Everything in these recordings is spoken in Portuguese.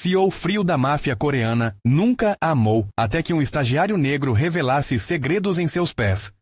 CEO frio da máfia coreana, nunca amou, até que um estagiário negro revelasse segredos em seus pés.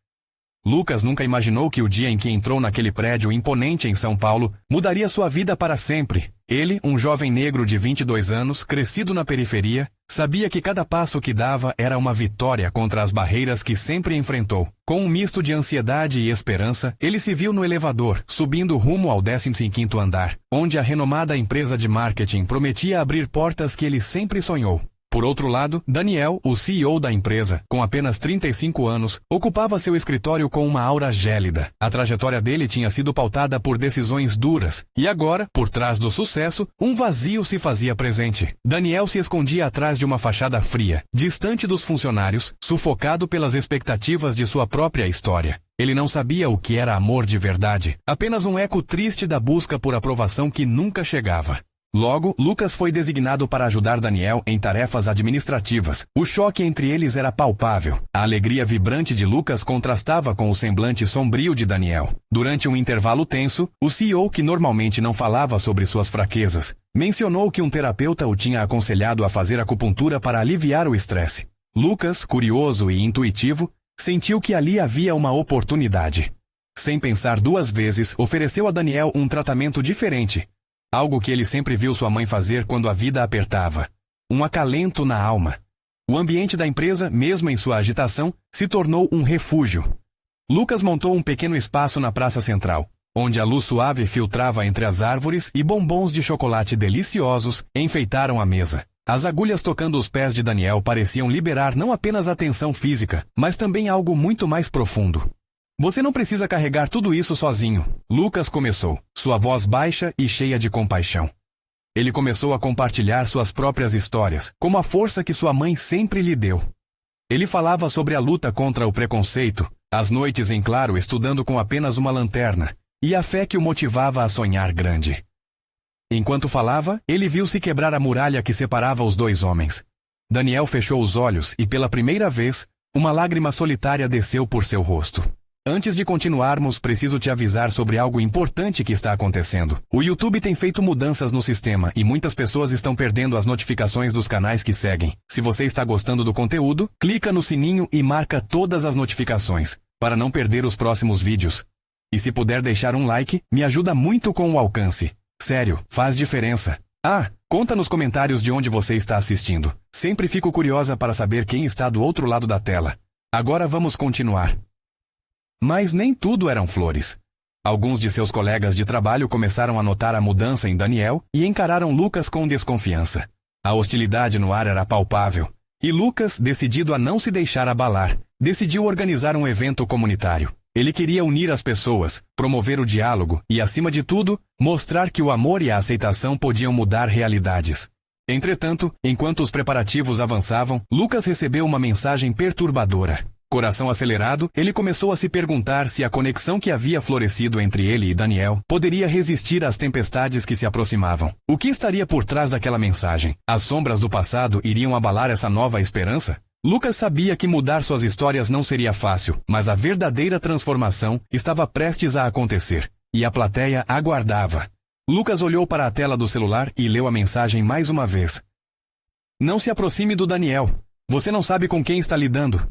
Lucas nunca imaginou que o dia em que entrou naquele prédio imponente em São Paulo mudaria sua vida para sempre. Ele, um jovem negro de 22 anos, crescido na periferia, sabia que cada passo que dava era uma vitória contra as barreiras que sempre enfrentou. Com um misto de ansiedade e esperança, ele se viu no elevador, subindo rumo ao 15º andar, onde a renomada empresa de marketing prometia abrir portas que ele sempre sonhou. Por outro lado, Daniel, o CEO da empresa, com apenas 35 anos, ocupava seu escritório com uma aura gélida. A trajetória dele tinha sido pautada por decisões duras, e agora, por trás do sucesso, um vazio se fazia presente. Daniel se escondia atrás de uma fachada fria, distante dos funcionários, sufocado pelas expectativas de sua própria história. Ele não sabia o que era amor de verdade, apenas um eco triste da busca por aprovação que nunca chegava. Logo, Lucas foi designado para ajudar Daniel em tarefas administrativas. O choque entre eles era palpável. A alegria vibrante de Lucas contrastava com o semblante sombrio de Daniel. Durante um intervalo tenso, o CEO, que normalmente não falava sobre suas fraquezas, mencionou que um terapeuta o tinha aconselhado a fazer acupuntura para aliviar o estresse. Lucas, curioso e intuitivo, sentiu que ali havia uma oportunidade. Sem pensar duas vezes, ofereceu a Daniel um tratamento diferente. Algo que ele sempre viu sua mãe fazer quando a vida apertava. Um acalento na alma. O ambiente da empresa, mesmo em sua agitação, se tornou um refúgio. Lucas montou um pequeno espaço na praça central, onde a luz suave filtrava entre as árvores e bombons de chocolate deliciosos enfeitaram a mesa. As agulhas tocando os pés de Daniel pareciam liberar não apenas a tensão física, mas também algo muito mais profundo. Você não precisa carregar tudo isso sozinho. Lucas começou, sua voz baixa e cheia de compaixão. Ele começou a compartilhar suas próprias histórias, como a força que sua mãe sempre lhe deu. Ele falava sobre a luta contra o preconceito, as noites em claro estudando com apenas uma lanterna, e a fé que o motivava a sonhar grande. Enquanto falava, ele viu-se quebrar a muralha que separava os dois homens. Daniel fechou os olhos e, pela primeira vez, uma lágrima solitária desceu por seu rosto. Antes de continuarmos, preciso te avisar sobre algo importante que está acontecendo. O YouTube tem feito mudanças no sistema e muitas pessoas estão perdendo as notificações dos canais que seguem. Se você está gostando do conteúdo, clica no sininho e marca todas as notificações, para não perder os próximos vídeos. E se puder deixar um like, me ajuda muito com o alcance. Sério, faz diferença. Conta nos comentários de onde você está assistindo. Sempre fico curiosa para saber quem está do outro lado da tela. Agora vamos continuar. Mas nem tudo eram flores. Alguns de seus colegas de trabalho começaram a notar a mudança em Daniel e encararam Lucas com desconfiança. A hostilidade no ar era palpável. E Lucas, decidido a não se deixar abalar, decidiu organizar um evento comunitário. Ele queria unir as pessoas, promover o diálogo e, acima de tudo, mostrar que o amor e a aceitação podiam mudar realidades. Entretanto, enquanto os preparativos avançavam, Lucas recebeu uma mensagem perturbadora. Coração acelerado, ele começou a se perguntar se a conexão que havia florescido entre ele e Daniel poderia resistir às tempestades que se aproximavam. O que estaria por trás daquela mensagem? As sombras do passado iriam abalar essa nova esperança? Lucas sabia que mudar suas histórias não seria fácil, mas a verdadeira transformação estava prestes a acontecer, e a plateia aguardava. Lucas olhou para a tela do celular e leu a mensagem mais uma vez. Não se aproxime do Daniel. Você não sabe com quem está lidando.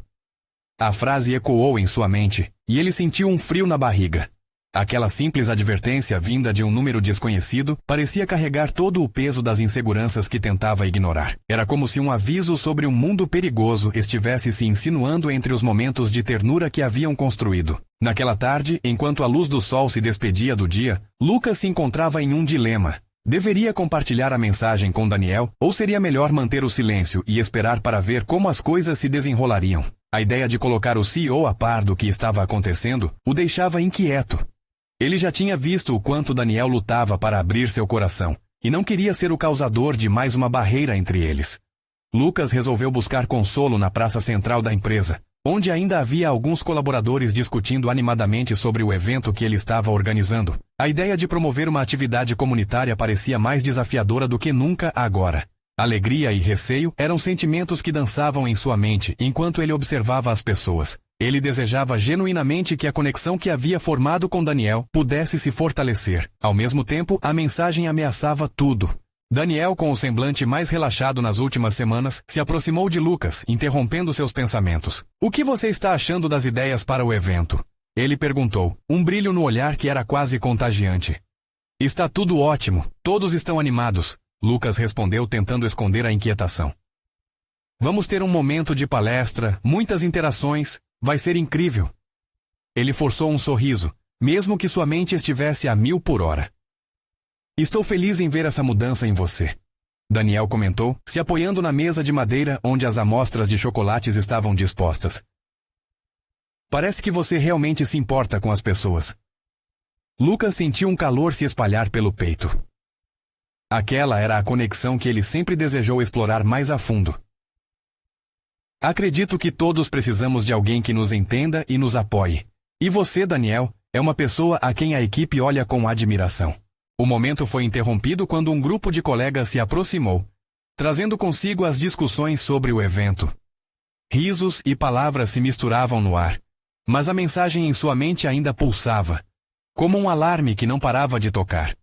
A frase ecoou em sua mente, e ele sentiu um frio na barriga. Aquela simples advertência vinda de um número desconhecido parecia carregar todo o peso das inseguranças que tentava ignorar. Era como se um aviso sobre um mundo perigoso estivesse se insinuando entre os momentos de ternura que haviam construído. Naquela tarde, enquanto a luz do sol se despedia do dia, Lucas se encontrava em um dilema. Deveria compartilhar a mensagem com Daniel, ou seria melhor manter o silêncio e esperar para ver como as coisas se desenrolariam? A ideia de colocar o CEO a par do que estava acontecendo o deixava inquieto. Ele já tinha visto o quanto Daniel lutava para abrir seu coração, e não queria ser o causador de mais uma barreira entre eles. Lucas resolveu buscar consolo na praça central da empresa, onde ainda havia alguns colaboradores discutindo animadamente sobre o evento que ele estava organizando. A ideia de promover uma atividade comunitária parecia mais desafiadora do que nunca agora. Alegria e receio eram sentimentos que dançavam em sua mente enquanto ele observava as pessoas. Ele desejava genuinamente que a conexão que havia formado com Daniel pudesse se fortalecer. Ao mesmo tempo, a mensagem ameaçava tudo. Daniel, com o semblante mais relaxado nas últimas semanas, se aproximou de Lucas, interrompendo seus pensamentos. O que você está achando das ideias para o evento? Ele perguntou, um brilho no olhar que era quase contagiante. Está tudo ótimo, todos estão animados, Lucas respondeu tentando esconder a inquietação. Vamos ter um momento de palestra, muitas interações, vai ser incrível. Ele forçou um sorriso, mesmo que sua mente estivesse a 1000 por hora. Estou feliz em ver essa mudança em você, Daniel comentou, se apoiando na mesa de madeira onde as amostras de chocolates estavam dispostas. Parece que você realmente se importa com as pessoas. Lucas sentiu um calor se espalhar pelo peito. Aquela era a conexão que ele sempre desejou explorar mais a fundo. Acredito que todos precisamos de alguém que nos entenda e nos apoie. E você, Daniel, é uma pessoa a quem a equipe olha com admiração. O momento foi interrompido quando um grupo de colegas se aproximou, trazendo consigo as discussões sobre o evento. Risos e palavras se misturavam no ar, mas a mensagem em sua mente ainda pulsava, como um alarme que não parava de tocar.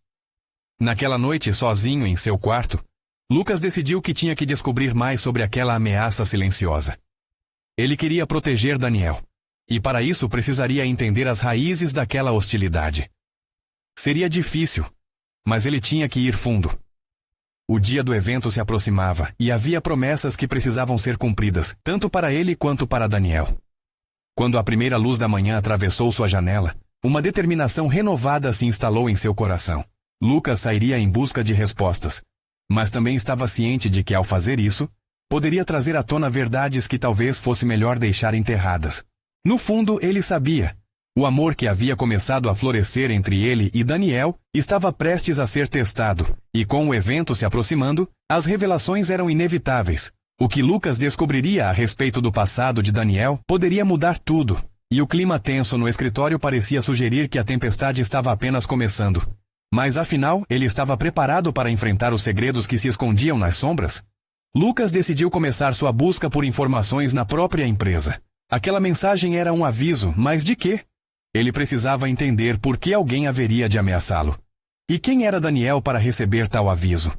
Naquela noite, sozinho em seu quarto, Lucas decidiu que tinha que descobrir mais sobre aquela ameaça silenciosa. Ele queria proteger Daniel, e para isso precisaria entender as raízes daquela hostilidade. Seria difícil, mas ele tinha que ir fundo. O dia do evento se aproximava e havia promessas que precisavam ser cumpridas, tanto para ele quanto para Daniel. Quando a primeira luz da manhã atravessou sua janela, uma determinação renovada se instalou em seu coração. Lucas sairia em busca de respostas, mas também estava ciente de que, ao fazer isso, poderia trazer à tona verdades que talvez fosse melhor deixar enterradas. No fundo, ele sabia. O amor que havia começado a florescer entre ele e Daniel estava prestes a ser testado, e com o evento se aproximando, as revelações eram inevitáveis. O que Lucas descobriria a respeito do passado de Daniel poderia mudar tudo, e o clima tenso no escritório parecia sugerir que a tempestade estava apenas começando. Mas afinal, ele estava preparado para enfrentar os segredos que se escondiam nas sombras? Lucas decidiu começar sua busca por informações na própria empresa. Aquela mensagem era um aviso, mas de quê? Ele precisava entender por que alguém haveria de ameaçá-lo. E quem era Daniel para receber tal aviso?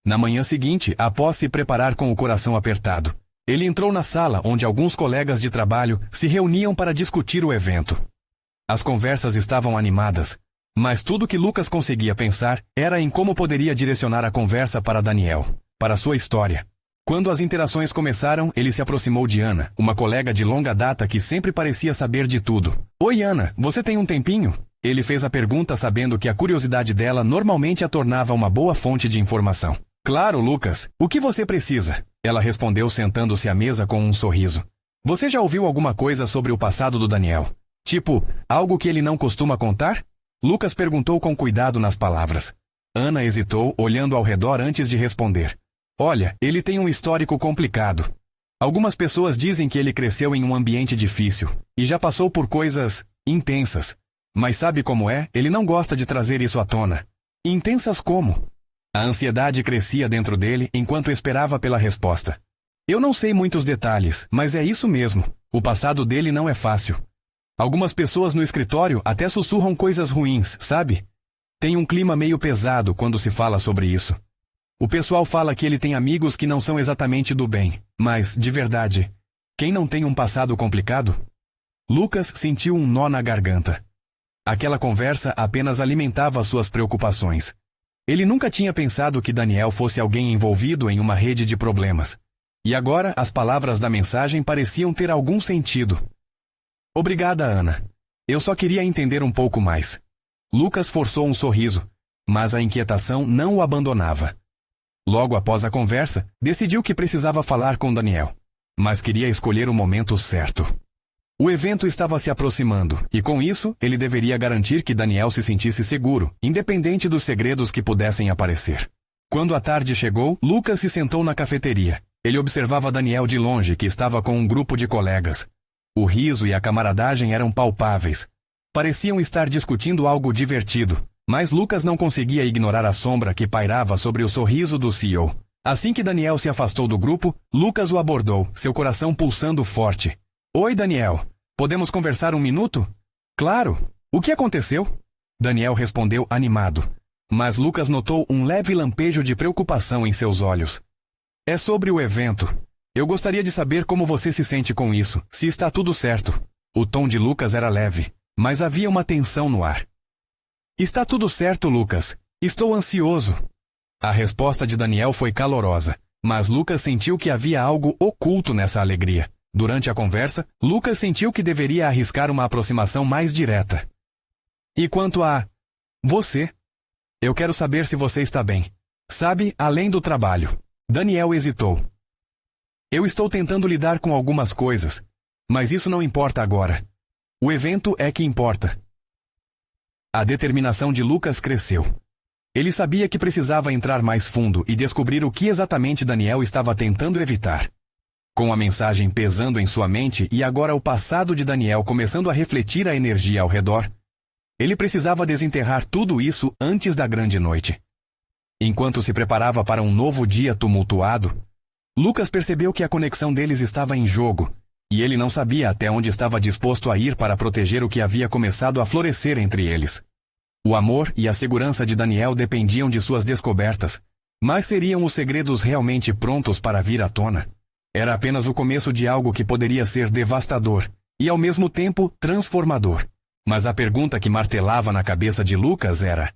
Na manhã seguinte, após se preparar com o coração apertado, ele entrou na sala onde alguns colegas de trabalho se reuniam para discutir o evento. As conversas estavam animadas, mas tudo que Lucas conseguia pensar era em como poderia direcionar a conversa para Daniel, para sua história. Quando as interações começaram, ele se aproximou de Ana, uma colega de longa data que sempre parecia saber de tudo. Oi, Ana, você tem um tempinho? Ele fez a pergunta sabendo que a curiosidade dela normalmente a tornava uma boa fonte de informação. Claro, Lucas. O que você precisa? Ela respondeu sentando-se à mesa com um sorriso. Você já ouviu alguma coisa sobre o passado do Daniel? Tipo, algo que ele não costuma contar? Lucas perguntou com cuidado nas palavras. Ana hesitou, olhando ao redor antes de responder. Olha, ele tem um histórico complicado. Algumas pessoas dizem que ele cresceu em um ambiente difícil e já passou por coisas intensas. Mas sabe como é? Ele não gosta de trazer isso à tona. Intensas como? A ansiedade crescia dentro dele enquanto esperava pela resposta. Eu não sei muitos detalhes, mas é isso mesmo. O passado dele não é fácil. Algumas pessoas no escritório até sussurram coisas ruins, sabe? Tem um clima meio pesado quando se fala sobre isso. O pessoal fala que ele tem amigos que não são exatamente do bem, mas, de verdade, quem não tem um passado complicado? Lucas sentiu um nó na garganta. Aquela conversa apenas alimentava suas preocupações. Ele nunca tinha pensado que Daniel fosse alguém envolvido em uma rede de problemas. E agora as palavras da mensagem pareciam ter algum sentido. Obrigada, Ana. Eu só queria entender um pouco mais. Lucas forçou um sorriso, mas a inquietação não o abandonava. Logo após a conversa, decidiu que precisava falar com Daniel, mas queria escolher o momento certo. O evento estava se aproximando, e com isso, ele deveria garantir que Daniel se sentisse seguro, independente dos segredos que pudessem aparecer. Quando a tarde chegou, Lucas se sentou na cafeteria. Ele observava Daniel de longe, que estava com um grupo de colegas. O riso e a camaradagem eram palpáveis. Pareciam estar discutindo algo divertido, mas Lucas não conseguia ignorar a sombra que pairava sobre o sorriso do CEO. Assim que Daniel se afastou do grupo, Lucas o abordou, seu coração pulsando forte. Oi, Daniel. Podemos conversar um minuto? Claro. O que aconteceu? Daniel respondeu animado, Mas Lucas notou um leve lampejo de preocupação em seus olhos. É sobre o evento. Eu gostaria de saber como você se sente com isso, se está tudo certo. O tom de Lucas era leve, mas havia uma tensão no ar. Está tudo certo, Lucas. Estou ansioso. A resposta de Daniel foi calorosa, mas Lucas sentiu que havia algo oculto nessa alegria. Durante a conversa, Lucas sentiu que deveria arriscar uma aproximação mais direta. E quanto a você? Eu quero saber se você está bem. Sabe, além do trabalho. Daniel hesitou. Eu estou tentando lidar com algumas coisas, mas isso não importa agora. O evento é que importa. A determinação de Lucas cresceu. Ele sabia que precisava entrar mais fundo e descobrir o que exatamente Daniel estava tentando evitar. Com a mensagem pesando em sua mente e agora o passado de Daniel começando a refletir a energia ao redor, ele precisava desenterrar tudo isso antes da grande noite. Enquanto se preparava para um novo dia tumultuado, Lucas percebeu que a conexão deles estava em jogo, e ele não sabia até onde estava disposto a ir para proteger o que havia começado a florescer entre eles. O amor e a segurança de Daniel dependiam de suas descobertas, mas seriam os segredos realmente prontos para vir à tona? Era apenas o começo de algo que poderia ser devastador e, ao mesmo tempo, transformador. Mas a pergunta que martelava na cabeça de Lucas era: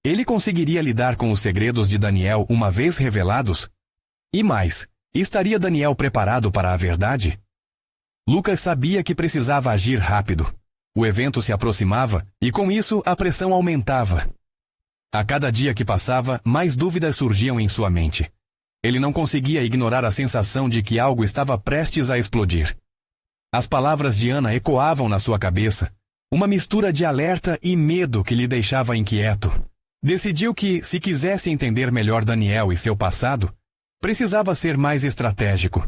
ele conseguiria lidar com os segredos de Daniel uma vez revelados? E mais, estaria Daniel preparado para a verdade? Lucas sabia que precisava agir rápido. O evento se aproximava e, com isso, a pressão aumentava. A cada dia que passava, mais dúvidas surgiam em sua mente. Ele não conseguia ignorar a sensação de que algo estava prestes a explodir. As palavras de Ana ecoavam na sua cabeça, uma mistura de alerta e medo que lhe deixava inquieto. Decidiu que, se quisesse entender melhor Daniel e seu passado, precisava ser mais estratégico.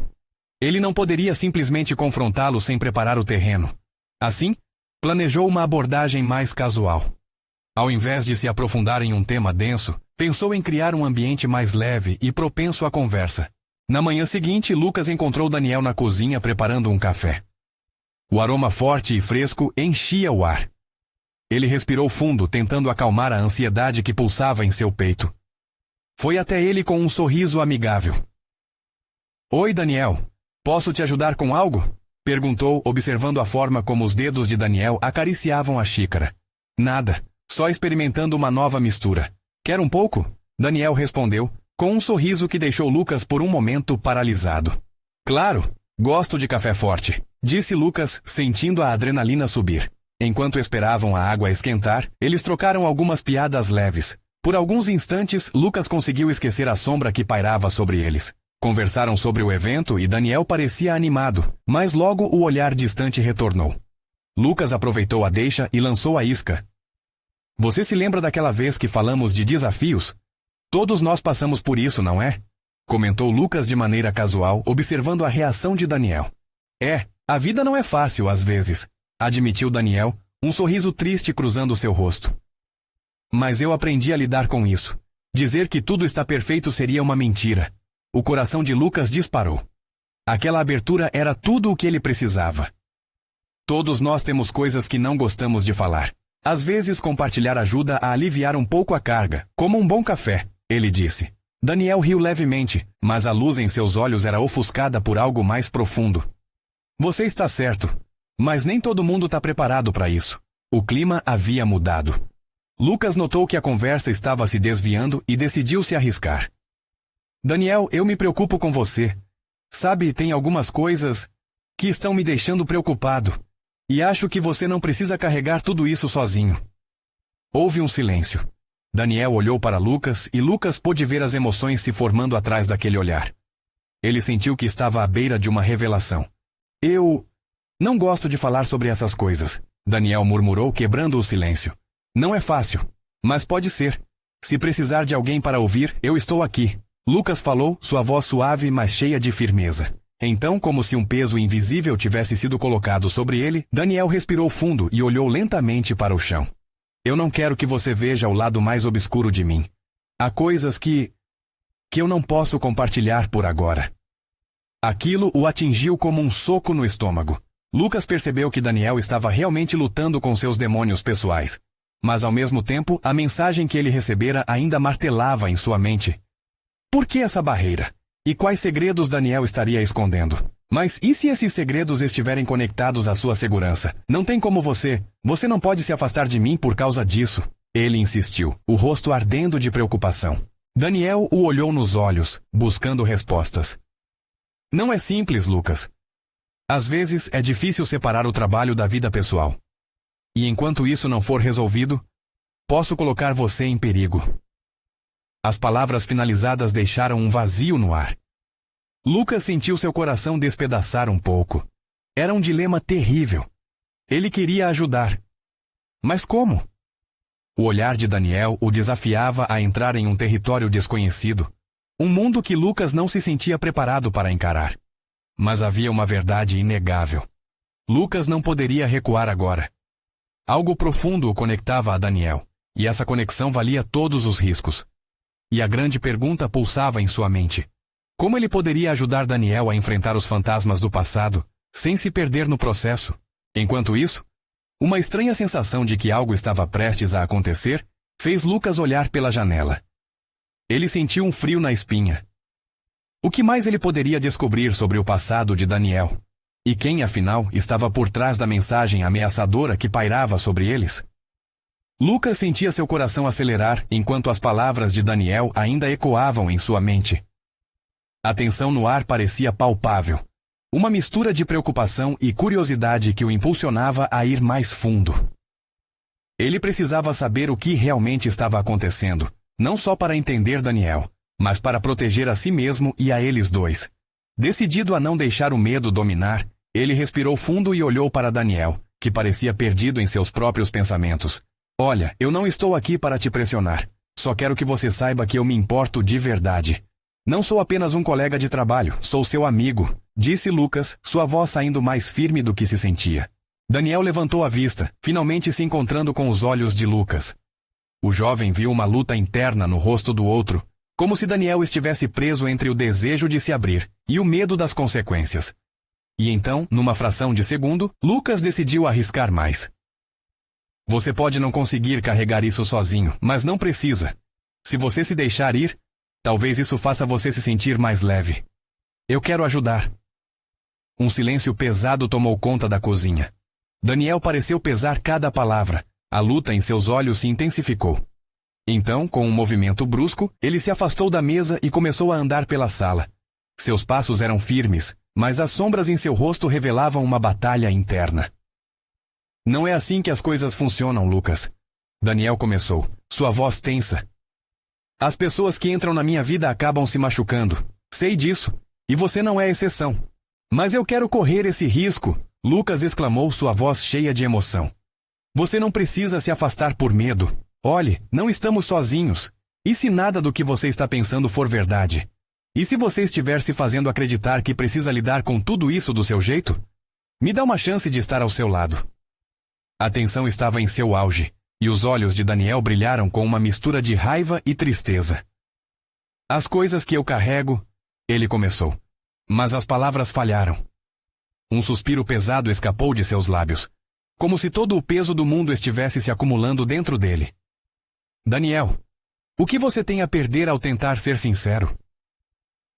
Ele não poderia simplesmente confrontá-lo sem preparar o terreno. Assim, planejou uma abordagem mais casual. Ao invés de se aprofundar em um tema denso, pensou em criar um ambiente mais leve e propenso à conversa. Na manhã seguinte, Lucas encontrou Daniel na cozinha preparando um café. O aroma forte e fresco enchia o ar. Ele respirou fundo, tentando acalmar a ansiedade que pulsava em seu peito. Foi até ele com um sorriso amigável. Oi, Daniel. Posso te ajudar com algo? Perguntou, observando a forma como os dedos de Daniel acariciavam a xícara. Nada, só experimentando uma nova mistura. Quer um pouco? Daniel respondeu, com um sorriso que deixou Lucas por um momento paralisado. Claro, gosto de café forte, disse Lucas, sentindo a adrenalina subir. Enquanto esperavam a água esquentar, eles trocaram algumas piadas leves. Por alguns instantes, Lucas conseguiu esquecer a sombra que pairava sobre eles. Conversaram sobre o evento e Daniel parecia animado, mas logo o olhar distante retornou. Lucas aproveitou a deixa e lançou a isca. Você se lembra daquela vez que falamos de desafios? Todos nós passamos por isso, não é? Comentou Lucas de maneira casual, observando a reação de Daniel. A vida não é fácil às vezes, admitiu Daniel, um sorriso triste cruzando seu rosto. Mas eu aprendi a lidar com isso. Dizer que tudo está perfeito seria uma mentira. O coração de Lucas disparou. Aquela abertura era tudo o que ele precisava. Todos nós temos coisas que não gostamos de falar. Às vezes compartilhar ajuda a aliviar um pouco a carga, como um bom café, ele disse. Daniel riu levemente, mas a luz em seus olhos era ofuscada por algo mais profundo. Você está certo, mas nem todo mundo está preparado para isso. O clima havia mudado. Lucas notou que a conversa estava se desviando e decidiu se arriscar. Daniel, eu me preocupo com você. Sabe, tem algumas coisas que estão me deixando preocupado. E acho que você não precisa carregar tudo isso sozinho. Houve um silêncio. Daniel olhou para Lucas e Lucas pôde ver as emoções se formando atrás daquele olhar. Ele sentiu que estava à beira de uma revelação. Eu não gosto de falar sobre essas coisas, Daniel murmurou, quebrando o silêncio. Não é fácil, mas pode ser. Se precisar de alguém para ouvir, eu estou aqui. Lucas falou, sua voz suave, mas cheia de firmeza. Então, como se um peso invisível tivesse sido colocado sobre ele, Daniel respirou fundo e olhou lentamente para o chão. Eu não quero que você veja o lado mais obscuro de mim. Há coisas que eu não posso compartilhar por agora. Aquilo o atingiu como um soco no estômago. Lucas percebeu que Daniel estava realmente lutando com seus demônios pessoais. Mas ao mesmo tempo, a mensagem que ele recebera ainda martelava em sua mente. Por que essa barreira? E quais segredos Daniel estaria escondendo? Mas e se esses segredos estiverem conectados à sua segurança? Não tem como você não pode se afastar de mim por causa disso. Ele insistiu, o rosto ardendo de preocupação. Daniel o olhou nos olhos, buscando respostas. Não é simples, Lucas. Às vezes é difícil separar o trabalho da vida pessoal. E enquanto isso não for resolvido, posso colocar você em perigo. As palavras finalizadas deixaram um vazio no ar. Lucas sentiu seu coração despedaçar um pouco. Era um dilema terrível. Ele queria ajudar. Mas como? O olhar de Daniel o desafiava a entrar em um território desconhecido, um mundo que Lucas não se sentia preparado para encarar. Mas havia uma verdade inegável. Lucas não poderia recuar agora. Algo profundo o conectava a Daniel, e essa conexão valia todos os riscos. E a grande pergunta pulsava em sua mente. Como ele poderia ajudar Daniel a enfrentar os fantasmas do passado, sem se perder no processo? Enquanto isso, uma estranha sensação de que algo estava prestes a acontecer fez Lucas olhar pela janela. Ele sentiu um frio na espinha. O que mais ele poderia descobrir sobre o passado de Daniel? E quem, afinal, estava por trás da mensagem ameaçadora que pairava sobre eles? Lucas sentia seu coração acelerar enquanto as palavras de Daniel ainda ecoavam em sua mente. A tensão no ar parecia palpável. Uma mistura de preocupação e curiosidade que o impulsionava a ir mais fundo. Ele precisava saber o que realmente estava acontecendo, não só para entender Daniel, mas para proteger a si mesmo e a eles dois. Decidido a não deixar o medo dominar, ele respirou fundo e olhou para Daniel, que parecia perdido em seus próprios pensamentos. Olha, eu não estou aqui para te pressionar. Só quero que você saiba que eu me importo de verdade. Não sou apenas um colega de trabalho, sou seu amigo, disse Lucas, sua voz saindo mais firme do que se sentia. Daniel levantou a vista, finalmente se encontrando com os olhos de Lucas. O jovem viu uma luta interna no rosto do outro, como se Daniel estivesse preso entre o desejo de se abrir e o medo das consequências. E então, numa fração de segundo, Lucas decidiu arriscar mais. Você pode não conseguir carregar isso sozinho, mas não precisa. Se você se deixar ir, talvez isso faça você se sentir mais leve. Eu quero ajudar. Um silêncio pesado tomou conta da cozinha. Daniel pareceu pesar cada palavra. A luta em seus olhos se intensificou. Então, com um movimento brusco, ele se afastou da mesa e começou a andar pela sala. Seus passos eram firmes, mas as sombras em seu rosto revelavam uma batalha interna. Não é assim que as coisas funcionam, Lucas. Daniel começou, sua voz tensa. As pessoas que entram na minha vida acabam se machucando. Sei disso. E você não é exceção. Mas eu quero correr esse risco, Lucas exclamou, sua voz cheia de emoção. Você não precisa se afastar por medo. Olhe, não estamos sozinhos. E se nada do que você está pensando for verdade? E se você estiver se fazendo acreditar que precisa lidar com tudo isso do seu jeito? Me dá uma chance de estar ao seu lado. A tensão estava em seu auge, e os olhos de Daniel brilharam com uma mistura de raiva e tristeza. As coisas que eu carrego, ele começou. Mas as palavras falharam. Um suspiro pesado escapou de seus lábios, como se todo o peso do mundo estivesse se acumulando dentro dele. Daniel, o que você tem a perder ao tentar ser sincero?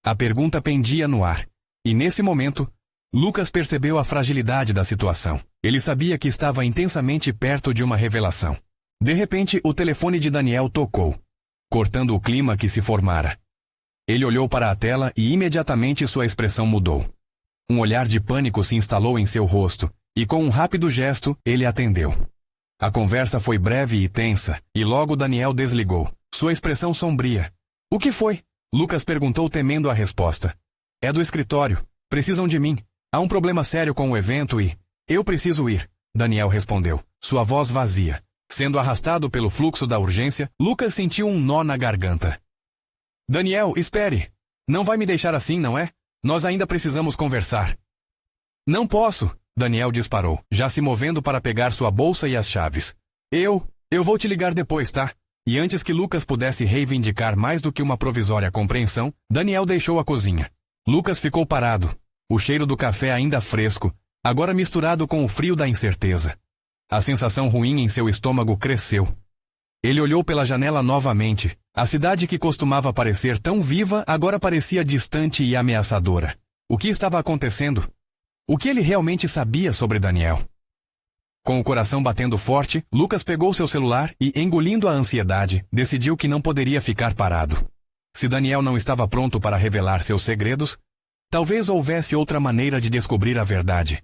A pergunta pendia no ar, e nesse momento, Lucas percebeu a fragilidade da situação. Ele sabia que estava intensamente perto de uma revelação. De repente, o telefone de Daniel tocou, cortando o clima que se formara. Ele olhou para a tela e imediatamente sua expressão mudou. Um olhar de pânico se instalou em seu rosto, e com um rápido gesto, ele atendeu. A conversa foi breve e tensa, e logo Daniel desligou, sua expressão sombria. O que foi? Lucas perguntou temendo a resposta. É do escritório. Precisam de mim. Há um problema sério com o evento e... Eu preciso ir, Daniel respondeu, sua voz vazia. Sendo arrastado pelo fluxo da urgência, Lucas sentiu um nó na garganta. Daniel, espere! Não vai me deixar assim, não é? Nós ainda precisamos conversar. Não posso, Daniel disparou, já se movendo para pegar sua bolsa e as chaves. Eu vou te ligar depois, tá? E antes que Lucas pudesse reivindicar mais do que uma provisória compreensão, Daniel deixou a cozinha. Lucas ficou parado, o cheiro do café ainda fresco, agora misturado com o frio da incerteza. A sensação ruim em seu estômago cresceu. Ele olhou pela janela novamente. A cidade que costumava parecer tão viva agora parecia distante e ameaçadora. O que estava acontecendo? O que ele realmente sabia sobre Daniel? Com o coração batendo forte, Lucas pegou seu celular e, engolindo a ansiedade, decidiu que não poderia ficar parado. Se Daniel não estava pronto para revelar seus segredos, talvez houvesse outra maneira de descobrir a verdade.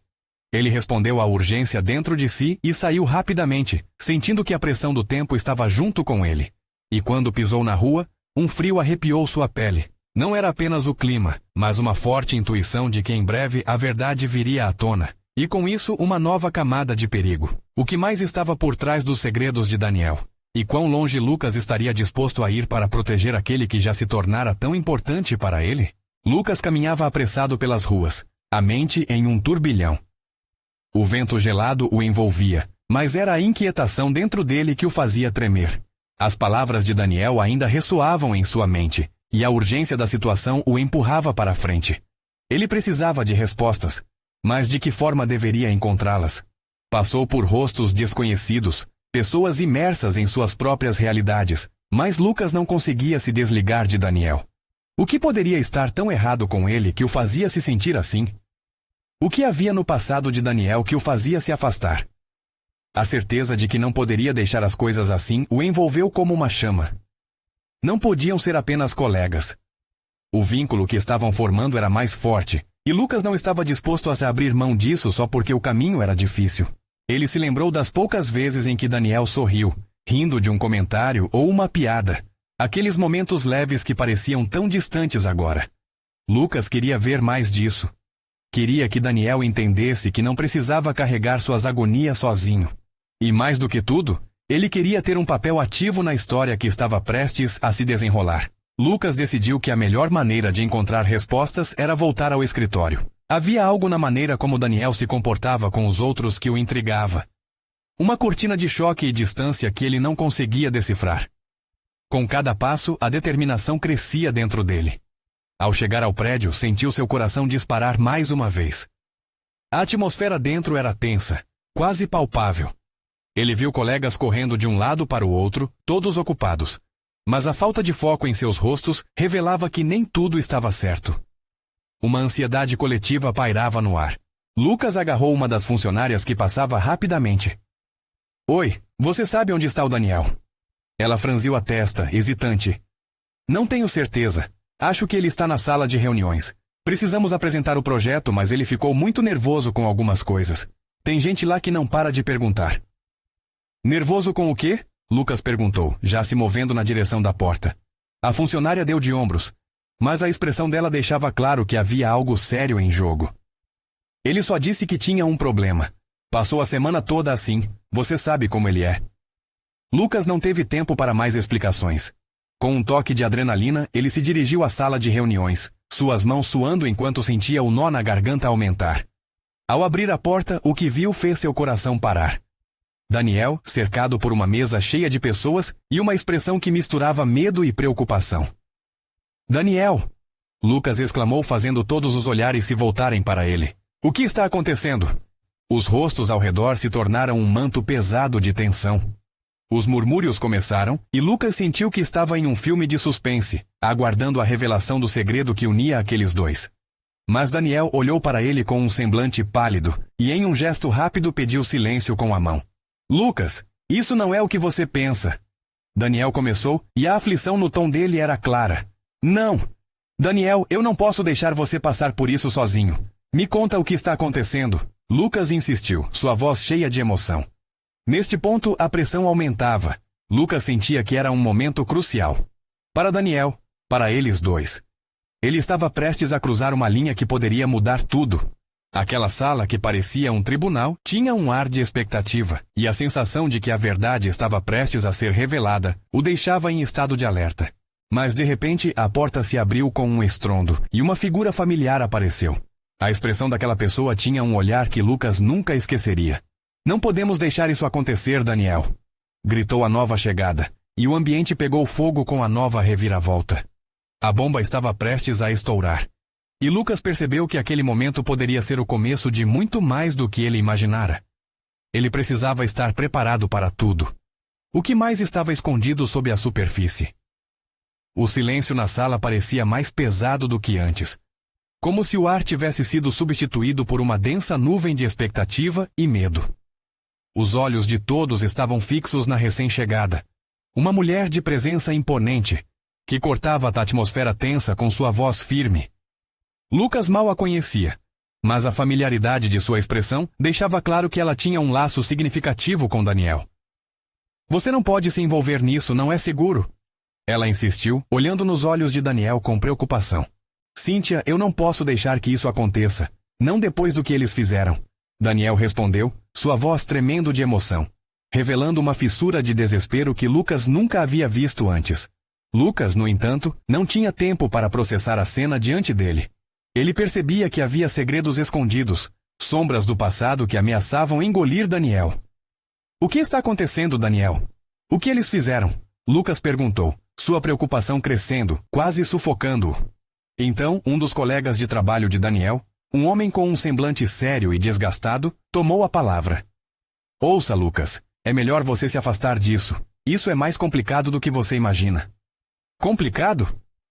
Ele respondeu à urgência dentro de si e saiu rapidamente, sentindo que a pressão do tempo estava junto com ele. E quando pisou na rua, um frio arrepiou sua pele. Não era apenas o clima, mas uma forte intuição de que em breve a verdade viria à tona. E com isso, uma nova camada de perigo. O que mais estava por trás dos segredos de Daniel? E quão longe Lucas estaria disposto a ir para proteger aquele que já se tornara tão importante para ele? Lucas caminhava apressado pelas ruas, a mente em um turbilhão. O vento gelado o envolvia, mas era a inquietação dentro dele que o fazia tremer. As palavras de Daniel ainda ressoavam em sua mente, e a urgência da situação o empurrava para a frente. Ele precisava de respostas, mas de que forma deveria encontrá-las? Passou por rostos desconhecidos, pessoas imersas em suas próprias realidades, mas Lucas não conseguia se desligar de Daniel. O que poderia estar tão errado com ele que o fazia se sentir assim? O que havia no passado de Daniel que o fazia se afastar? A certeza de que não poderia deixar as coisas assim o envolveu como uma chama. Não podiam ser apenas colegas. O vínculo que estavam formando era mais forte, e Lucas não estava disposto a se abrir mão disso só porque o caminho era difícil. Ele se lembrou das poucas vezes em que Daniel sorriu, rindo de um comentário ou uma piada. Aqueles momentos leves que pareciam tão distantes agora. Lucas queria ver mais disso. Queria que Daniel entendesse que não precisava carregar suas agonias sozinho. E mais do que tudo, ele queria ter um papel ativo na história que estava prestes a se desenrolar. Lucas decidiu que a melhor maneira de encontrar respostas era voltar ao escritório. Havia algo na maneira como Daniel se comportava com os outros que o intrigava. Uma cortina de choque e distância que ele não conseguia decifrar. Com cada passo, a determinação crescia dentro dele. Ao chegar ao prédio, sentiu seu coração disparar mais uma vez. A atmosfera dentro era tensa, quase palpável. Ele viu colegas correndo de um lado para o outro, todos ocupados. Mas a falta de foco em seus rostos revelava que nem tudo estava certo. Uma ansiedade coletiva pairava no ar. Lucas agarrou uma das funcionárias que passava rapidamente. Oi, você sabe onde está o Daniel? Ela franziu a testa, hesitante. Não tenho certeza. Acho que ele está na sala de reuniões. Precisamos apresentar o projeto, mas ele ficou muito nervoso com algumas coisas. Tem gente lá que não para de perguntar. Nervoso com o quê? Lucas perguntou, já se movendo na direção da porta. A funcionária deu de ombros, mas a expressão dela deixava claro que havia algo sério em jogo. Ele só disse que tinha um problema. Passou a semana toda assim, você sabe como ele é. Lucas não teve tempo para mais explicações. Com um toque de adrenalina, ele se dirigiu à sala de reuniões, suas mãos suando enquanto sentia o nó na garganta aumentar. Ao abrir a porta, o que viu fez seu coração parar. Daniel, cercado por uma mesa cheia de pessoas e uma expressão que misturava medo e preocupação. Daniel! Lucas exclamou, fazendo todos os olhares se voltarem para ele. O que está acontecendo? Os rostos ao redor se tornaram um manto pesado de tensão. Os murmúrios começaram, e Lucas sentiu que estava em um filme de suspense, aguardando a revelação do segredo que unia aqueles dois. Mas Daniel olhou para ele com um semblante pálido, e em um gesto rápido pediu silêncio com a mão. Lucas, isso não é o que você pensa. Daniel começou, e a aflição no tom dele era clara. Não! Daniel, eu não posso deixar você passar por isso sozinho. Me conta o que está acontecendo. Lucas insistiu, sua voz cheia de emoção. Neste ponto, a pressão aumentava. Lucas sentia que era um momento crucial. Para Daniel, para eles dois. Ele estava prestes a cruzar uma linha que poderia mudar tudo. Aquela sala, que parecia um tribunal, tinha um ar de expectativa, e a sensação de que a verdade estava prestes a ser revelada o deixava em estado de alerta. Mas de repente, a porta se abriu com um estrondo, e uma figura familiar apareceu. A expressão daquela pessoa tinha um olhar que Lucas nunca esqueceria. Não podemos deixar isso acontecer, Daniel! Gritou a nova chegada, e o ambiente pegou fogo com a nova reviravolta. A bomba estava prestes a estourar. E Lucas percebeu que aquele momento poderia ser o começo de muito mais do que ele imaginara. Ele precisava estar preparado para tudo. O que mais estava escondido sob a superfície? O silêncio na sala parecia mais pesado do que antes, como se o ar tivesse sido substituído por uma densa nuvem de expectativa e medo. Os olhos de todos estavam fixos na recém-chegada, uma mulher de presença imponente, que cortava a atmosfera tensa com sua voz firme. Lucas mal a conhecia, mas a familiaridade de sua expressão deixava claro que ela tinha um laço significativo com Daniel. Você não pode se envolver nisso, não é seguro. Ela insistiu, olhando nos olhos de Daniel com preocupação. Cíntia, eu não posso deixar que isso aconteça, não depois do que eles fizeram. Daniel respondeu, sua voz tremendo de emoção, revelando uma fissura de desespero que Lucas nunca havia visto antes. Lucas, no entanto, não tinha tempo para processar a cena diante dele. Ele percebia que havia segredos escondidos, sombras do passado que ameaçavam engolir Daniel. O que está acontecendo, Daniel? O que eles fizeram? Lucas perguntou, sua preocupação crescendo, quase sufocando-o. Então, um dos colegas de trabalho de Daniel, um homem com um semblante sério e desgastado, tomou a palavra. Ouça, Lucas, é melhor você se afastar disso. Isso é mais complicado do que você imagina. Complicado?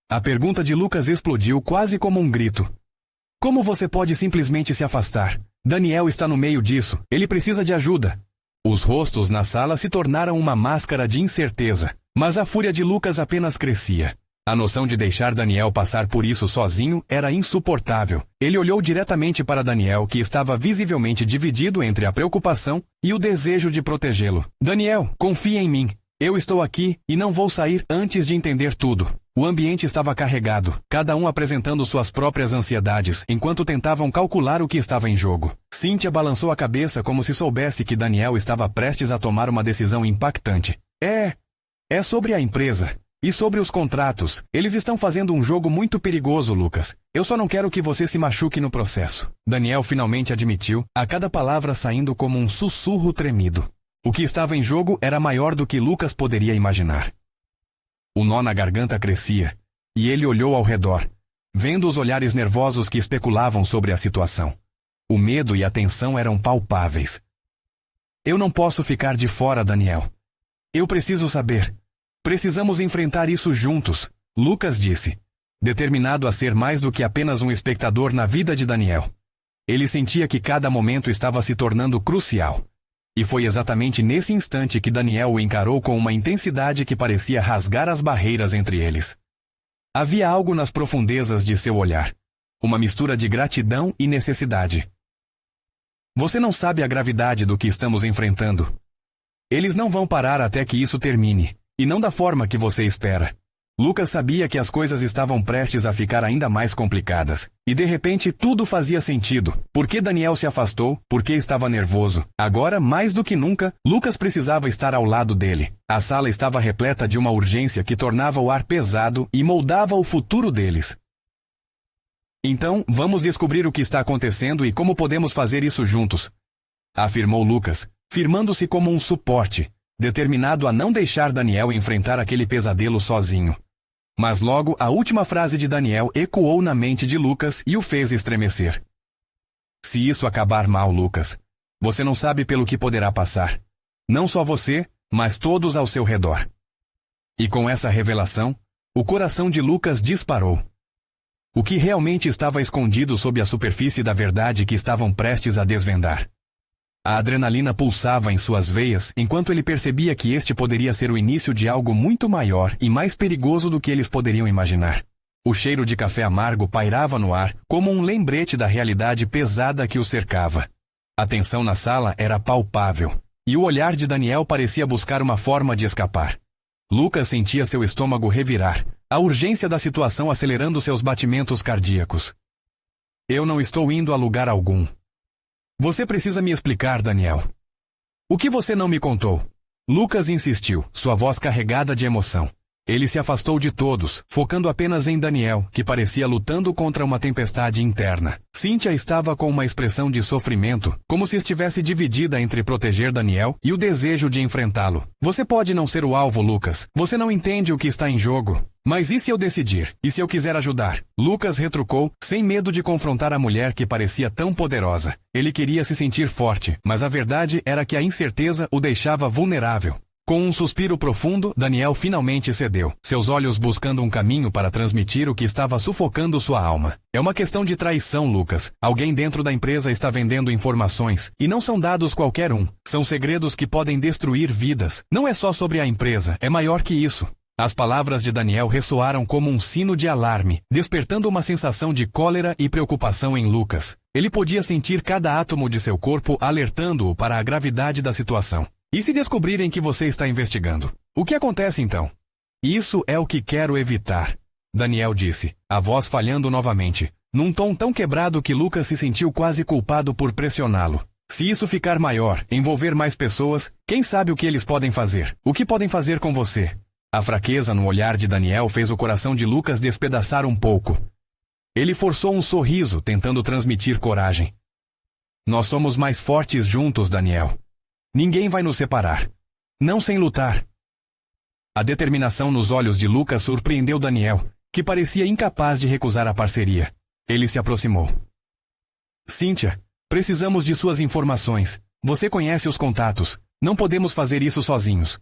A pergunta de Lucas explodiu quase como um grito. Como você pode simplesmente se afastar? Daniel está no meio disso, ele precisa de ajuda. Os rostos na sala se tornaram uma máscara de incerteza, mas a fúria de Lucas apenas crescia. A noção de deixar Daniel passar por isso sozinho era insuportável. Ele olhou diretamente para Daniel, que estava visivelmente dividido entre a preocupação e o desejo de protegê-lo. Daniel, confie em mim. Eu estou aqui e não vou sair antes de entender tudo. O ambiente estava carregado, cada um apresentando suas próprias ansiedades, enquanto tentavam calcular o que estava em jogo. Cíntia balançou a cabeça como se soubesse que Daniel estava prestes a tomar uma decisão impactante. É sobre a empresa. E sobre os contratos, eles estão fazendo um jogo muito perigoso, Lucas. Eu só não quero que você se machuque no processo. Daniel finalmente admitiu, a cada palavra saindo como um sussurro tremido. O que estava em jogo era maior do que Lucas poderia imaginar. O nó na garganta crescia, e ele olhou ao redor, vendo os olhares nervosos que especulavam sobre a situação. O medo e a tensão eram palpáveis. Eu não posso ficar de fora, Daniel. Eu preciso saber. Precisamos enfrentar isso juntos, Lucas disse, determinado a ser mais do que apenas um espectador na vida de Daniel. Ele sentia que cada momento estava se tornando crucial. E foi exatamente nesse instante que Daniel o encarou com uma intensidade que parecia rasgar as barreiras entre eles. Havia algo nas profundezas de seu olhar, uma mistura de gratidão e necessidade. Você não sabe a gravidade do que estamos enfrentando. Eles não vão parar até que isso termine. E não da forma que você espera. Lucas sabia que as coisas estavam prestes a ficar ainda mais complicadas. E de repente tudo fazia sentido. Por que Daniel se afastou? Por que estava nervoso? Agora, mais do que nunca, Lucas precisava estar ao lado dele. A sala estava repleta de uma urgência que tornava o ar pesado e moldava o futuro deles. Então, vamos descobrir o que está acontecendo e como podemos fazer isso juntos, afirmou Lucas, firmando-se como um suporte, determinado a não deixar Daniel enfrentar aquele pesadelo sozinho. Mas logo a última frase de Daniel ecoou na mente de Lucas e o fez estremecer. Se isso acabar mal, Lucas, você não sabe pelo que poderá passar. Não só você, mas todos ao seu redor. E com essa revelação, o coração de Lucas disparou. O que realmente estava escondido sob a superfície da verdade que estavam prestes a desvendar? A adrenalina pulsava em suas veias enquanto ele percebia que este poderia ser o início de algo muito maior e mais perigoso do que eles poderiam imaginar. O cheiro de café amargo pairava no ar como um lembrete da realidade pesada que o cercava. A tensão na sala era palpável, e o olhar de Daniel parecia buscar uma forma de escapar. Lucas sentia seu estômago revirar, a urgência da situação acelerando seus batimentos cardíacos. Eu não estou indo a lugar algum. Você precisa me explicar, Daniel. O que você não me contou? Lucas insistiu, sua voz carregada de emoção. Ele se afastou de todos, focando apenas em Daniel, que parecia lutando contra uma tempestade interna. Cíntia estava com uma expressão de sofrimento, como se estivesse dividida entre proteger Daniel e o desejo de enfrentá-lo. Você pode não ser o alvo, Lucas. Você não entende o que está em jogo. Mas e se eu decidir? E se eu quiser ajudar? Lucas retrucou, sem medo de confrontar a mulher que parecia tão poderosa. Ele queria se sentir forte, mas a verdade era que a incerteza o deixava vulnerável. Com um suspiro profundo, Daniel finalmente cedeu, seus olhos buscando um caminho para transmitir o que estava sufocando sua alma. É uma questão de traição, Lucas. Alguém dentro da empresa está vendendo informações, e não são dados qualquer um. São segredos que podem destruir vidas. Não é só sobre a empresa, é maior que isso. As palavras de Daniel ressoaram como um sino de alarme, despertando uma sensação de cólera e preocupação em Lucas. Ele podia sentir cada átomo de seu corpo alertando-o para a gravidade da situação. E se descobrirem que você está investigando? O que acontece então? Isso é o que quero evitar, Daniel disse, a voz falhando novamente, num tom tão quebrado que Lucas se sentiu quase culpado por pressioná-lo. Se isso ficar maior, envolver mais pessoas, quem sabe o que eles podem fazer? O que podem fazer com você? A fraqueza no olhar de Daniel fez o coração de Lucas despedaçar um pouco. Ele forçou um sorriso, tentando transmitir coragem. Nós somos mais fortes juntos, Daniel. Ninguém vai nos separar. Não sem lutar. A determinação nos olhos de Lucas surpreendeu Daniel, que parecia incapaz de recusar a parceria. Ele se aproximou. Cíntia, precisamos de suas informações. Você conhece os contatos. Não podemos fazer isso sozinhos.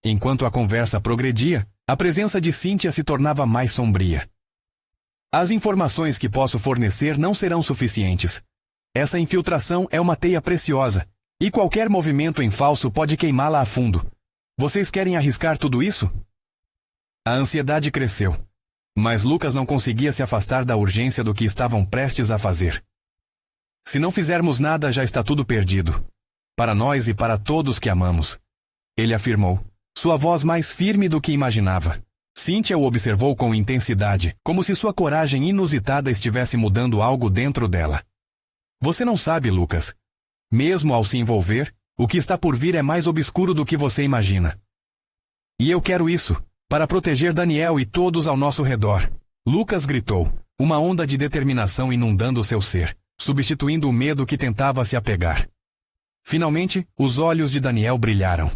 Enquanto a conversa progredia, a presença de Cíntia se tornava mais sombria. As informações que posso fornecer não serão suficientes. Essa infiltração é uma teia preciosa. E qualquer movimento em falso pode queimá-la a fundo. Vocês querem arriscar tudo isso? A ansiedade cresceu. Mas Lucas não conseguia se afastar da urgência do que estavam prestes a fazer. Se não fizermos nada, já está tudo perdido. Para nós e para todos que amamos. Ele afirmou, sua voz mais firme do que imaginava. Cíntia o observou com intensidade, como se sua coragem inusitada estivesse mudando algo dentro dela. Você não sabe, Lucas. Mesmo ao se envolver, o que está por vir é mais obscuro do que você imagina. E eu quero isso, para proteger Daniel e todos ao nosso redor. Lucas gritou, uma onda de determinação inundando seu ser, substituindo o medo que tentava se apegar. Finalmente, os olhos de Daniel brilharam.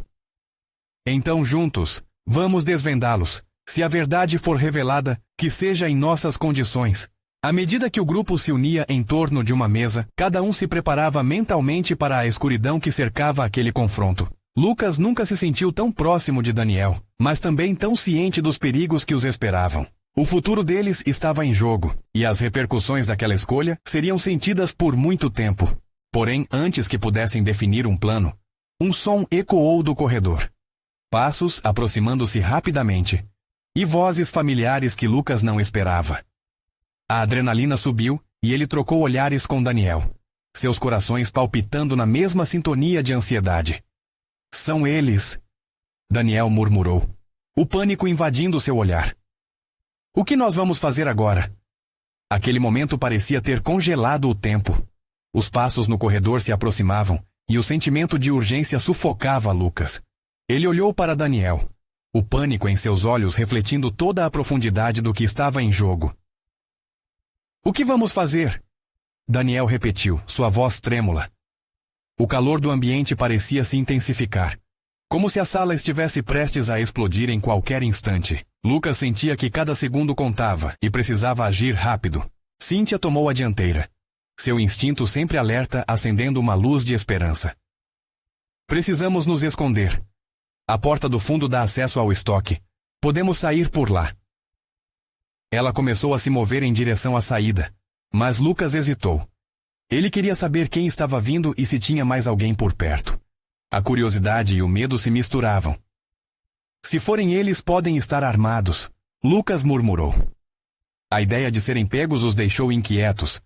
Então juntos, vamos desvendá-los. Se a verdade for revelada, que seja em nossas condições. À medida que o grupo se unia em torno de uma mesa, cada um se preparava mentalmente para a escuridão que cercava aquele confronto. Lucas nunca se sentiu tão próximo de Daniel, mas também tão ciente dos perigos que os esperavam. O futuro deles estava em jogo, e as repercussões daquela escolha seriam sentidas por muito tempo. Porém, antes que pudessem definir um plano, um som ecoou do corredor. Passos aproximando-se rapidamente, e vozes familiares que Lucas não esperava. A adrenalina subiu e ele trocou olhares com Daniel, seus corações palpitando na mesma sintonia de ansiedade. São eles, Daniel murmurou, o pânico invadindo seu olhar. O que nós vamos fazer agora? Aquele momento parecia ter congelado o tempo. Os passos no corredor se aproximavam e o sentimento de urgência sufocava Lucas. Ele olhou para Daniel, o pânico em seus olhos refletindo toda a profundidade do que estava em jogo. O que vamos fazer? Daniel repetiu, sua voz trêmula. O calor do ambiente parecia se intensificar, como se a sala estivesse prestes a explodir em qualquer instante. Lucas sentia que cada segundo contava e precisava agir rápido. Cíntia tomou a dianteira, seu instinto sempre alerta acendendo uma luz de esperança. Precisamos nos esconder. A porta do fundo dá acesso ao estoque. Podemos sair por lá. Ela começou a se mover em direção à saída, mas Lucas hesitou. Ele queria saber quem estava vindo e se tinha mais alguém por perto. A curiosidade e o medo se misturavam. Se forem eles, podem estar armados, Lucas murmurou. A ideia de serem pegos os deixou inquietos.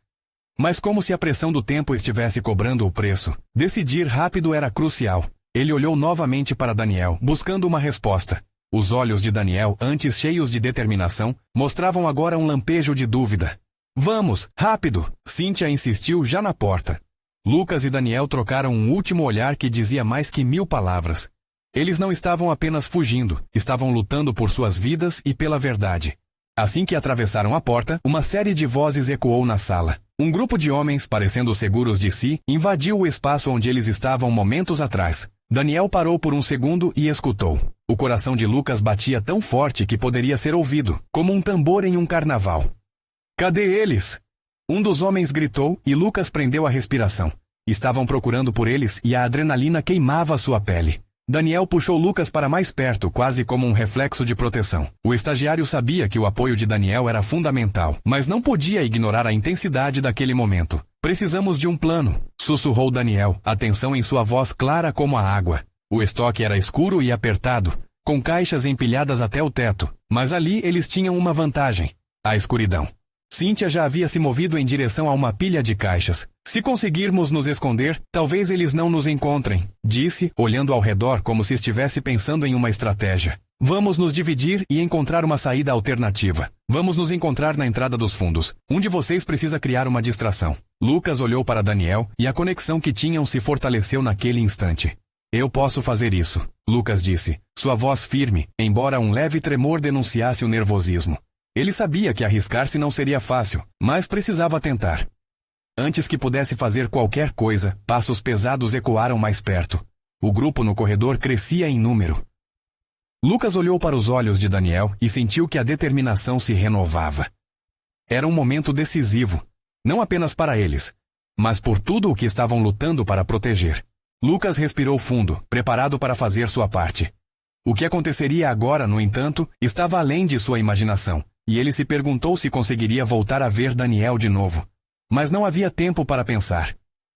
Mas como se a pressão do tempo estivesse cobrando o preço, decidir rápido era crucial. Ele olhou novamente para Daniel, buscando uma resposta. Os olhos de Daniel, antes cheios de determinação, mostravam agora um lampejo de dúvida. Vamos, rápido! Cíntia insistiu já na porta. Lucas e Daniel trocaram um último olhar que dizia mais que 1000 palavras. Eles não estavam apenas fugindo, estavam lutando por suas vidas e pela verdade. Assim que atravessaram a porta, uma série de vozes ecoou na sala. Um grupo de homens, parecendo seguros de si, invadiu o espaço onde eles estavam momentos atrás. Daniel parou por um segundo e escutou. O coração de Lucas batia tão forte que poderia ser ouvido, como um tambor em um carnaval. Cadê eles? Um dos homens gritou e Lucas prendeu a respiração. Estavam procurando por eles e a adrenalina queimava sua pele. Daniel puxou Lucas para mais perto, quase como um reflexo de proteção. O estagiário sabia que o apoio de Daniel era fundamental, mas não podia ignorar a intensidade daquele momento. Precisamos de um plano, sussurrou Daniel, a tensão em sua voz clara como a água. O estoque era escuro e apertado, com caixas empilhadas até o teto, mas ali eles tinham uma vantagem: a escuridão. Cíntia já havia se movido em direção a uma pilha de caixas. Se conseguirmos nos esconder, talvez eles não nos encontrem, disse, olhando ao redor como se estivesse pensando em uma estratégia. Vamos nos dividir e encontrar uma saída alternativa. Vamos nos encontrar na entrada dos fundos. Um de vocês precisa criar uma distração. Lucas olhou para Daniel e a conexão que tinham se fortaleceu naquele instante. Eu posso fazer isso, Lucas disse, sua voz firme, embora um leve tremor denunciasse o nervosismo. Ele sabia que arriscar-se não seria fácil, mas precisava tentar. Antes que pudesse fazer qualquer coisa, passos pesados ecoaram mais perto. O grupo no corredor crescia em número. Lucas olhou para os olhos de Daniel e sentiu que a determinação se renovava. Era um momento decisivo, não apenas para eles, mas por tudo o que estavam lutando para proteger. Lucas respirou fundo, preparado para fazer sua parte. O que aconteceria agora, no entanto, estava além de sua imaginação. E ele se perguntou se conseguiria voltar a ver Daniel de novo. Mas não havia tempo para pensar.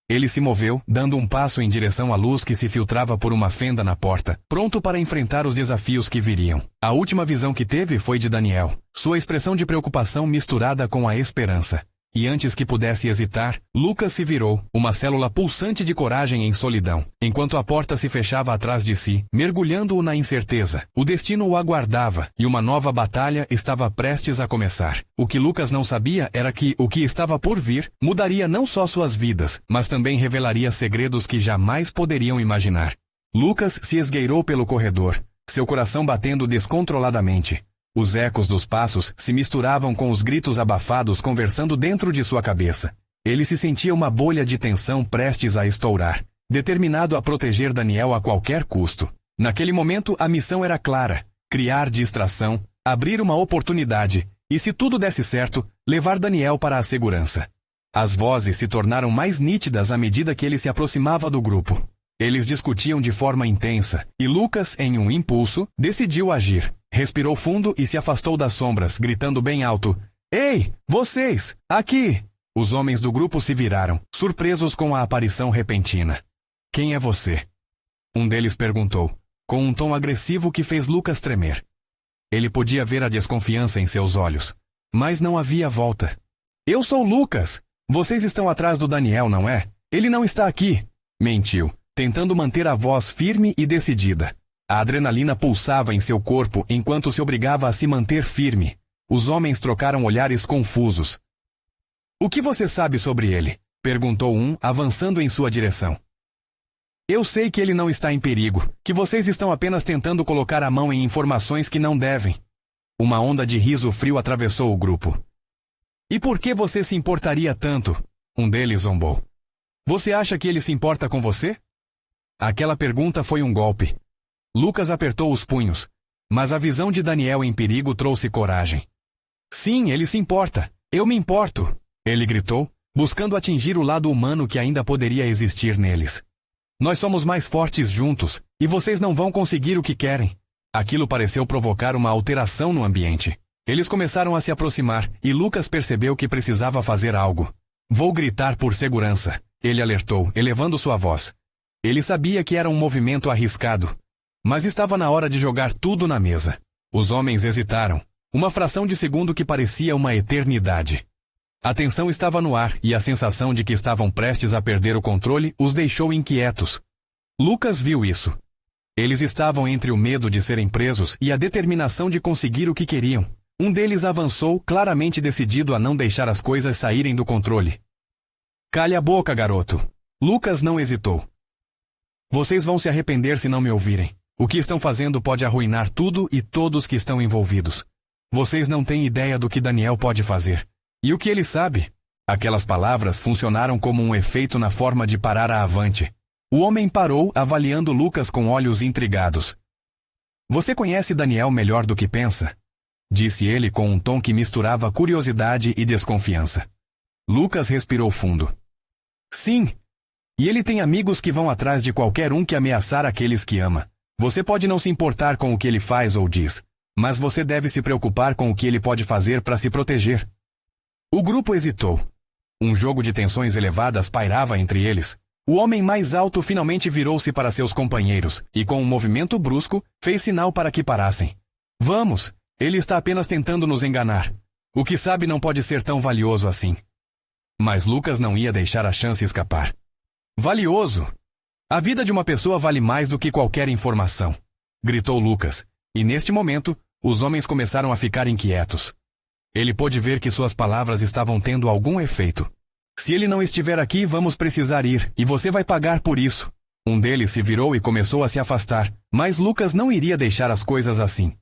Ele se moveu, dando um passo em direção à luz que se filtrava por uma fenda na porta, pronto para enfrentar os desafios que viriam. A última visão que teve foi de Daniel, sua expressão de preocupação misturada com a esperança. E antes que pudesse hesitar, Lucas se virou, uma célula pulsante de coragem em solidão, enquanto a porta se fechava atrás de si, mergulhando-o na incerteza. O destino o aguardava, e uma nova batalha estava prestes a começar. O que Lucas não sabia era que o que estava por vir mudaria não só suas vidas, mas também revelaria segredos que jamais poderiam imaginar. Lucas se esgueirou pelo corredor, seu coração batendo descontroladamente. Os ecos dos passos se misturavam com os gritos abafados conversando dentro de sua cabeça. Ele se sentia uma bolha de tensão prestes a estourar, determinado a proteger Daniel a qualquer custo. Naquele momento, a missão era clara: criar distração, abrir uma oportunidade e, se tudo desse certo, levar Daniel para a segurança. As vozes se tornaram mais nítidas à medida que ele se aproximava do grupo. Eles discutiam de forma intensa, e Lucas, em um impulso, decidiu agir. Respirou fundo e se afastou das sombras, gritando bem alto: Ei, vocês, aqui! Os homens do grupo se viraram, surpresos com a aparição repentina. Quem é você? Um deles perguntou, com um tom agressivo que fez Lucas tremer. Ele podia ver a desconfiança em seus olhos, mas não havia volta. Eu sou Lucas! Vocês estão atrás do Daniel, não é? Ele não está aqui! Mentiu, tentando manter a voz firme e decidida. A adrenalina pulsava em seu corpo enquanto se obrigava a se manter firme. Os homens trocaram olhares confusos. O que você sabe sobre ele? Perguntou um, avançando em sua direção. Eu sei que ele não está em perigo, que vocês estão apenas tentando colocar a mão em informações que não devem. Uma onda de riso frio atravessou o grupo. E por que você se importaria tanto? Um deles zombou. Você acha que ele se importa com você? Aquela pergunta foi um golpe. Lucas apertou os punhos, mas a visão de Daniel em perigo trouxe coragem. Sim, ele se importa. Eu me importo, ele gritou, buscando atingir o lado humano que ainda poderia existir neles. Nós somos mais fortes juntos, e vocês não vão conseguir o que querem. Aquilo pareceu provocar uma alteração no ambiente. Eles começaram a se aproximar, e Lucas percebeu que precisava fazer algo. Vou gritar por segurança, ele alertou, elevando sua voz. Ele sabia que era um movimento arriscado, mas estava na hora de jogar tudo na mesa. Os homens hesitaram, uma fração de segundo que parecia uma eternidade. A tensão estava no ar e a sensação de que estavam prestes a perder o controle os deixou inquietos. Lucas viu isso. Eles estavam entre o medo de serem presos e a determinação de conseguir o que queriam. Um deles avançou, claramente decidido a não deixar as coisas saírem do controle. Calha a boca, garoto. Lucas não hesitou. Vocês vão se arrepender se não me ouvirem. O que estão fazendo pode arruinar tudo e todos que estão envolvidos. Vocês não têm ideia do que Daniel pode fazer. E o que ele sabe? Aquelas palavras funcionaram como um efeito na forma de parar a Avante. O homem parou, avaliando Lucas com olhos intrigados. Você conhece Daniel melhor do que pensa? Disse ele com um tom que misturava curiosidade e desconfiança. Lucas respirou fundo. Sim. E ele tem amigos que vão atrás de qualquer um que ameaçar aqueles que ama. Você pode não se importar com o que ele faz ou diz, mas você deve se preocupar com o que ele pode fazer para se proteger. O grupo hesitou. Um jogo de tensões elevadas pairava entre eles. O homem mais alto finalmente virou-se para seus companheiros e, com um movimento brusco, fez sinal para que parassem. Vamos! Ele está apenas tentando nos enganar. O que sabe não pode ser tão valioso assim. Mas Lucas não ia deixar a chance escapar. Valioso! A vida de uma pessoa vale mais do que qualquer informação, gritou Lucas, e neste momento, os homens começaram a ficar inquietos. Ele pôde ver que suas palavras estavam tendo algum efeito. Se ele não estiver aqui, vamos precisar ir, e você vai pagar por isso. Um deles se virou e começou a se afastar, mas Lucas não iria deixar as coisas assim.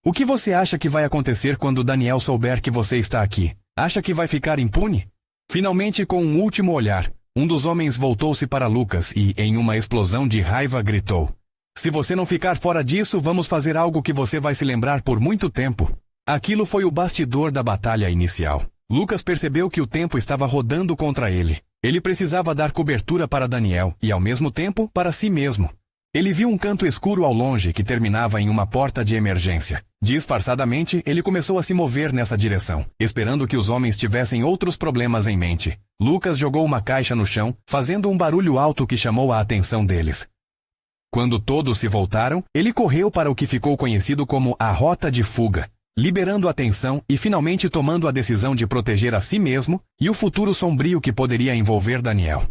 O que você acha que vai acontecer quando Daniel souber que você está aqui? Acha que vai ficar impune? Finalmente, com um último olhar, um dos homens voltou-se para Lucas e, em uma explosão de raiva, gritou: Se você não ficar fora disso, vamos fazer algo que você vai se lembrar por muito tempo. Aquilo foi o bastidor da batalha inicial. Lucas percebeu que o tempo estava rodando contra ele. Ele precisava dar cobertura para Daniel e, ao mesmo tempo, para si mesmo. Ele viu um canto escuro ao longe que terminava em uma porta de emergência. Disfarçadamente, ele começou a se mover nessa direção, esperando que os homens tivessem outros problemas em mente. Lucas jogou uma caixa no chão, fazendo um barulho alto que chamou a atenção deles. Quando todos se voltaram, ele correu para o que ficou conhecido como a rota de fuga, liberando a tensão e finalmente tomando a decisão de proteger a si mesmo e o futuro sombrio que poderia envolver Daniel.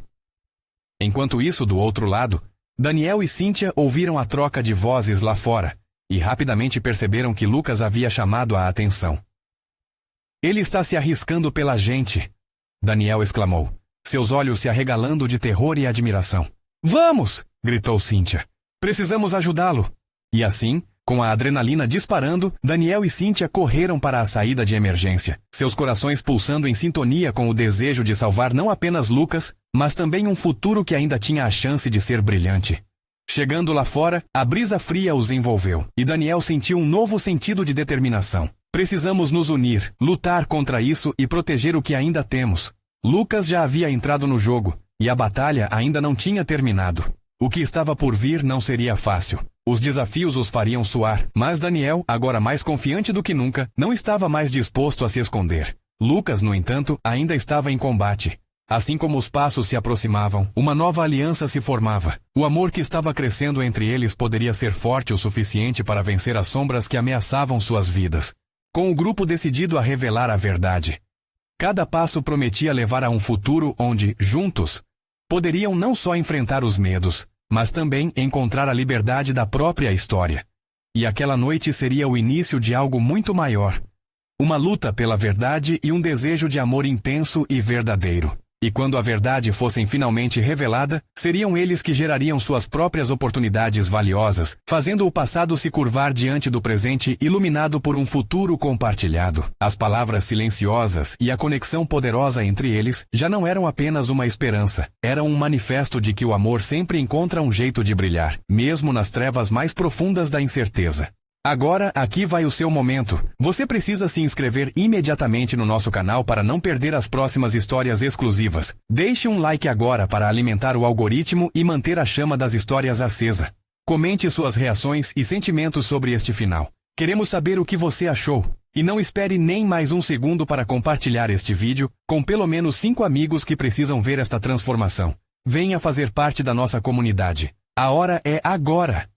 Enquanto isso, do outro lado, Daniel e Cíntia ouviram a troca de vozes lá fora e rapidamente perceberam que Lucas havia chamado a atenção. Ele está se arriscando pela gente, Daniel exclamou, seus olhos se arregalando de terror e admiração. Vamos! Gritou Cíntia. Precisamos ajudá-lo. E assim, com a adrenalina disparando, Daniel e Cíntia correram para a saída de emergência, seus corações pulsando em sintonia com o desejo de salvar não apenas Lucas, mas também um futuro que ainda tinha a chance de ser brilhante. Chegando lá fora, a brisa fria os envolveu, e Daniel sentiu um novo sentido de determinação. Precisamos nos unir, lutar contra isso e proteger o que ainda temos. Lucas já havia entrado no jogo, e a batalha ainda não tinha terminado. O que estava por vir não seria fácil. Os desafios os fariam suar, mas Daniel, agora mais confiante do que nunca, não estava mais disposto a se esconder. Lucas, no entanto, ainda estava em combate. Assim como os passos se aproximavam, uma nova aliança se formava. O amor que estava crescendo entre eles poderia ser forte o suficiente para vencer as sombras que ameaçavam suas vidas. Com o grupo decidido a revelar a verdade. Cada passo prometia levar a um futuro onde, juntos, poderiam não só enfrentar os medos, mas também encontrar a liberdade da própria história. E aquela noite seria o início de algo muito maior. Uma luta pela verdade e um desejo de amor intenso e verdadeiro. E quando a verdade fosse finalmente revelada, seriam eles que gerariam suas próprias oportunidades valiosas, fazendo o passado se curvar diante do presente iluminado por um futuro compartilhado. As palavras silenciosas e a conexão poderosa entre eles já não eram apenas uma esperança, eram um manifesto de que o amor sempre encontra um jeito de brilhar, mesmo nas trevas mais profundas da incerteza. Agora, aqui vai o seu momento. Você precisa se inscrever imediatamente no nosso canal para não perder as próximas histórias exclusivas. Deixe um like agora para alimentar o algoritmo e manter a chama das histórias acesa. Comente suas reações e sentimentos sobre este final. Queremos saber o que você achou. E não espere nem mais um segundo para compartilhar este vídeo com pelo menos 5 amigos que precisam ver esta transformação. Venha fazer parte da nossa comunidade. A hora é agora!